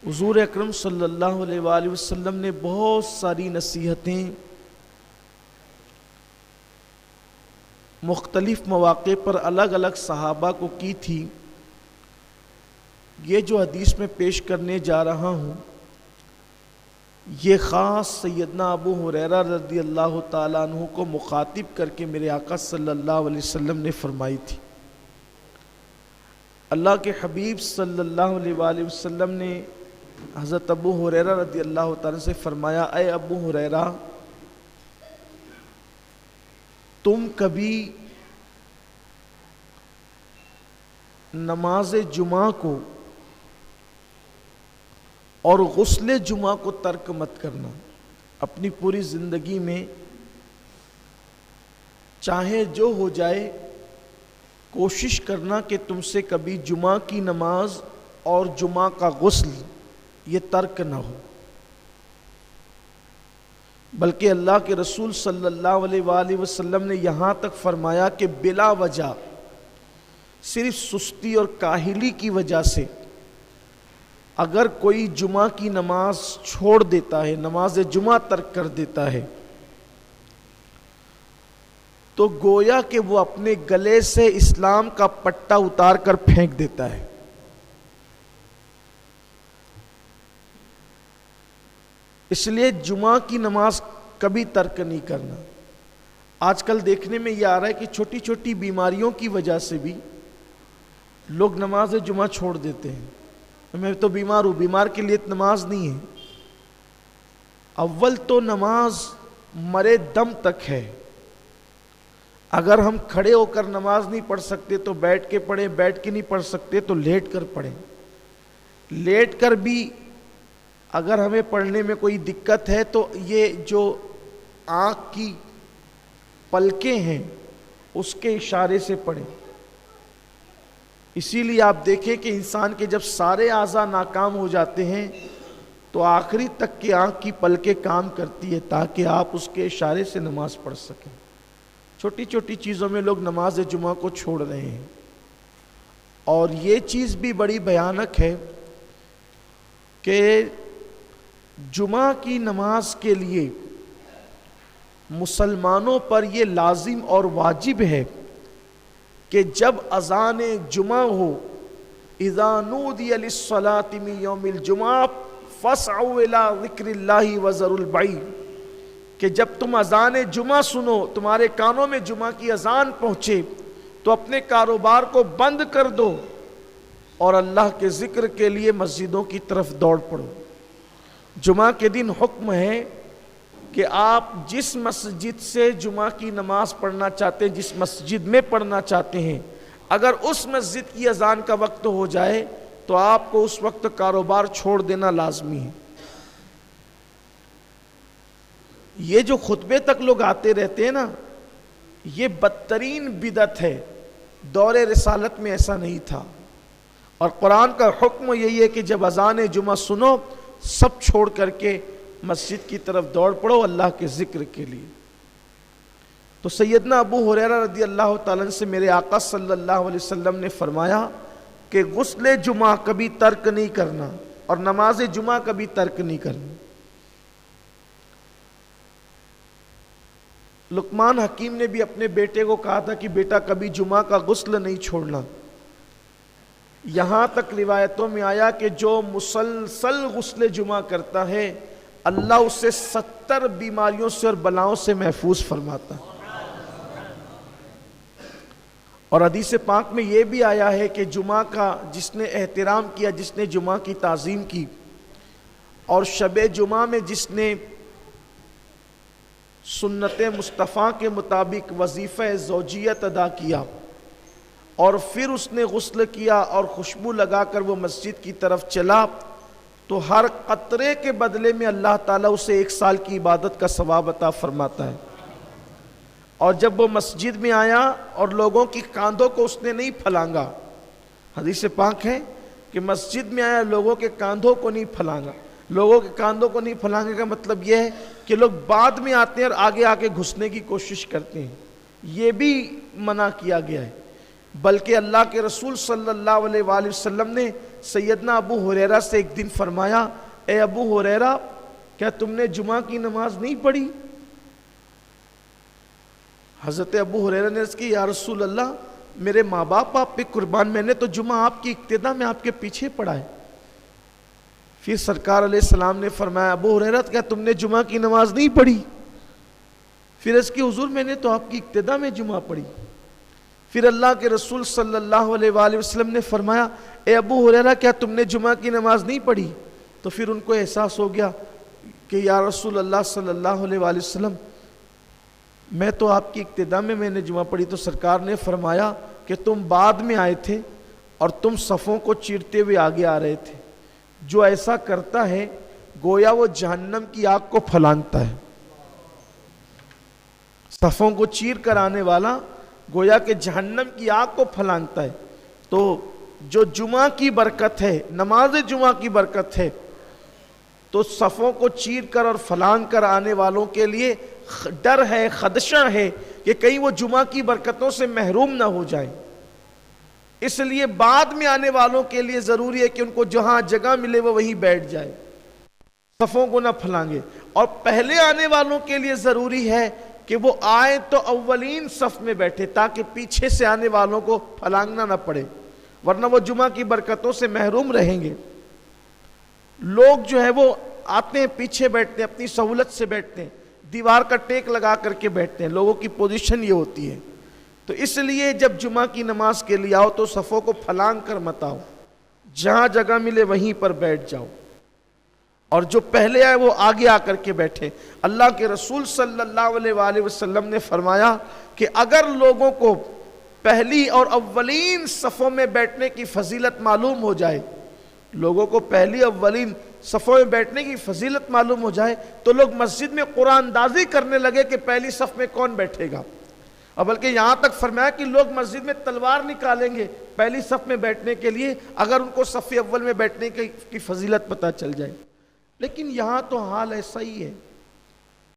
حضور اکرم صلی اللہ علیہ وآلہ وسلم نے بہت ساری نصیحتیں مختلف مواقع پر الگ الگ صحابہ کو کی تھی۔ یہ جو حدیث میں پیش کرنے جا رہا ہوں یہ خاص سیدنا ابو ہریرہ رضی اللہ تعالیٰ عنہ کو مخاطب کر کے میرے آقا صلی اللہ علیہ وسلم نے فرمائی تھی۔ اللہ کے حبیب صلی اللہ علیہ وآلہ وسلم نے حضرت ابو ہریرہ رضی اللہ تعالیٰ سے فرمایا، اے ابو ہریرہ، تم کبھی نماز جمعہ کو اور غسل جمعہ کو ترک مت کرنا۔ اپنی پوری زندگی میں چاہے جو ہو جائے کوشش کرنا کہ تم سے کبھی جمعہ کی نماز اور جمعہ کا غسل یہ ترک نہ ہو، بلکہ اللہ کے رسول صلی اللہ علیہ وآلہ وسلم نے یہاں تک فرمایا کہ بلا وجہ صرف سستی اور کاہلی کی وجہ سے اگر کوئی جمعہ کی نماز چھوڑ دیتا ہے، نماز جمعہ ترک کر دیتا ہے، تو گویا کہ وہ اپنے گلے سے اسلام کا پٹا اتار کر پھینک دیتا ہے۔ اس لیے جمعہ کی نماز کبھی ترک نہیں کرنا۔ آج کل دیکھنے میں یہ آ رہا ہے کہ چھوٹی چھوٹی بیماریوں کی وجہ سے بھی لوگ نماز جمعہ چھوڑ دیتے ہیں۔ میں تو بیمار ہوں، بیمار کے لیے نماز نہیں ہے۔ اول تو نماز مرے دم تک ہے۔ اگر ہم کھڑے ہو کر نماز نہیں پڑھ سکتے تو بیٹھ کے پڑھیں، بیٹھ کے نہیں پڑھ سکتے تو لیٹ کر پڑھیں۔ لیٹ کر بھی اگر ہمیں پڑھنے میں کوئی دقت ہے تو یہ جو آنکھ کی پلکیں ہیں اس کے اشارے سے پڑھیں۔ اسی لیے آپ دیکھیں کہ انسان کے جب سارے اعضاء ناکام ہو جاتے ہیں تو آخری تک کی آنکھ کی پلکیں کام کرتی ہے تاکہ آپ اس کے اشارے سے نماز پڑھ سکیں۔ چھوٹی چھوٹی چیزوں میں لوگ نماز جمعہ کو چھوڑ رہے ہیں، اور یہ چیز بھی بڑی بھیانک ہے کہ جمعہ کی نماز کے لیے مسلمانوں پر یہ لازم اور واجب ہے کہ جب اذان جمعہ ہو، اذا نودی للصلاۃ من یوم الجمعہ فاسعوا الی ذکر اللہ وذروا البیع، کہ جب تم اذان جمعہ سنو، تمہارے کانوں میں جمعہ کی اذان پہنچے تو اپنے کاروبار کو بند کر دو اور اللہ کے ذکر کے لیے مسجدوں کی طرف دوڑ پڑو۔ جمعہ کے دن حکم ہے کہ آپ جس مسجد سے جمعہ کی نماز پڑھنا چاہتے ہیں، جس مسجد میں پڑھنا چاہتے ہیں، اگر اس مسجد کی اذان کا وقت ہو جائے تو آپ کو اس وقت کاروبار چھوڑ دینا لازمی ہے۔ یہ جو خطبے تک لوگ آتے رہتے ہیں نا، یہ بدترین بدعت ہے۔ دور رسالت میں ایسا نہیں تھا، اور قرآن کا حکم یہی ہے کہ جب اذان جمعہ سنو سب چھوڑ کر کے مسجد کی طرف دوڑ پڑو اللہ کے ذکر کے لیے۔ تو سیدنا ابو ہریرہ رضی اللہ تعالیٰ عنہ سے میرے آقا صلی اللہ علیہ وسلم نے فرمایا کہ غسل جمعہ کبھی ترک نہیں کرنا اور نماز جمعہ کبھی ترک نہیں کرنا۔ لقمان حکیم نے بھی اپنے بیٹے کو کہا تھا کہ بیٹا کبھی جمعہ کا غسل نہیں چھوڑنا۔ یہاں تک روایتوں میں آیا کہ جو مسلسل غسل جمعہ کرتا ہے اللہ اسے 70 بیماریوں سے اور بلاؤں سے محفوظ فرماتا ہے۔ اور حدیث پاک میں یہ بھی آیا ہے کہ جمعہ کا جس نے احترام کیا، جس نے جمعہ کی تعظیم کی، اور شب جمعہ میں جس نے سنت مصطفیٰ کے مطابق وظیفہ زوجیت ادا کیا اور پھر اس نے غسل کیا اور خوشبو لگا کر وہ مسجد کی طرف چلا، تو ہر قطرے کے بدلے میں اللہ تعالیٰ اسے 1 سال کی عبادت کا ثواب عطا فرماتا ہے۔ اور جب وہ مسجد میں آیا اور لوگوں کی کاندھوں کو اس نے نہیں پھلانگا، حدیث پاک ہے کہ مسجد میں آیا لوگوں کے کاندھوں کو نہیں پھلانگا۔ لوگوں کے کاندھوں کو نہیں پھلانگے کا مطلب یہ ہے کہ لوگ بعد میں آتے ہیں اور آگے آگے گھسنے کی کوشش کرتے ہیں، یہ بھی منع کیا گیا ہے۔ بلکہ اللہ کے رسول صلی اللہ علیہ وآلہ وسلم نے سیدنا ابو ہریرہ سے ایک دن فرمایا، اے ابو ہریرہ کیا تم نے جمعہ کی نماز نہیں پڑھی؟ حضرت ابو ہریرہ نے عرض کی، یا رسول اللہ میرے ماں باپ آپ پہ قربان، میں نے تو جمعہ آپ کی اقتدا میں آپ کے پیچھے پڑھا ہے۔ پھر سرکار علیہ السلام نے فرمایا، ابو ہریرہ کیا تم نے جمعہ کی نماز نہیں پڑھی؟ پھر اس کی حضور میں نے تو آپ کی اقتدا میں جمعہ پڑھی۔ پھر اللہ کے رسول صلی اللہ علیہ وآلہ وسلم نے فرمایا، اے ابو ہریرہ کیا تم نے جمعہ کی نماز نہیں پڑھی؟ تو پھر ان کو احساس ہو گیا کہ یا رسول اللہ صلی اللہ علیہ وآلہ وسلم میں تو آپ کی اقتدا میں نے جمعہ پڑھی۔ تو سرکار نے فرمایا کہ تم بعد میں آئے تھے اور تم صفوں کو چیرتے ہوئے آگے آ رہے تھے، جو ایسا کرتا ہے گویا وہ جہنم کی آگ کو پھلانگتا ہے۔ صفوں کو چیر کر آنے والا گویا کہ جہنم کی آگ کو پھلانگتا ہے۔ تو جو جمعہ کی برکت ہے، نماز جمعہ کی برکت ہے، تو صفوں کو چیر کر اور پھلانگ کر آنے والوں کے لیے ڈر ہے، خدشہ ہے کہ کہیں وہ جمعہ کی برکتوں سے محروم نہ ہو جائیں۔ اس لیے بعد میں آنے والوں کے لیے ضروری ہے کہ ان کو جہاں جگہ ملے وہ وہیں بیٹھ جائے، صفوں کو نہ پھلانگے۔ اور پہلے آنے والوں کے لیے ضروری ہے کہ وہ آئے تو اولین صف میں بیٹھے، تاکہ پیچھے سے آنے والوں کو پھلانگنا نہ پڑے، ورنہ وہ جمعہ کی برکتوں سے محروم رہیں گے۔ لوگ جو ہے وہ آتے ہیں پیچھے بیٹھتے ہیں، اپنی سہولت سے بیٹھتے ہیں، دیوار کا ٹیک لگا کر کے بیٹھتے ہیں، لوگوں کی پوزیشن یہ ہوتی ہے۔ تو اس لیے جب جمعہ کی نماز کے لیے آؤ تو صفوں کو پھلانگ کر مت آؤ، جہاں جگہ ملے وہیں پر بیٹھ جاؤ، اور جو پہلے آئے وہ آگے آ کر کے بیٹھے۔ اللہ کے رسول صلی اللہ علیہ وآلہ وسلم نے فرمایا کہ اگر لوگوں کو پہلی اور اولین صفوں میں بیٹھنے کی فضیلت معلوم ہو جائے، لوگوں کو پہلی اولین صفوں میں بیٹھنے کی فضیلت معلوم ہو جائے تو لوگ مسجد میں قرآن اندازی کرنے لگے کہ پہلی صف میں کون بیٹھے گا، اور بلکہ یہاں تک فرمایا کہ لوگ مسجد میں تلوار نکالیں گے پہلی صف میں بیٹھنے کے لیے اگر ان کو صف اول میں بیٹھنے کی فضیلت پتہ چل جائے۔ لیکن یہاں تو حال ایسا ہی ہے،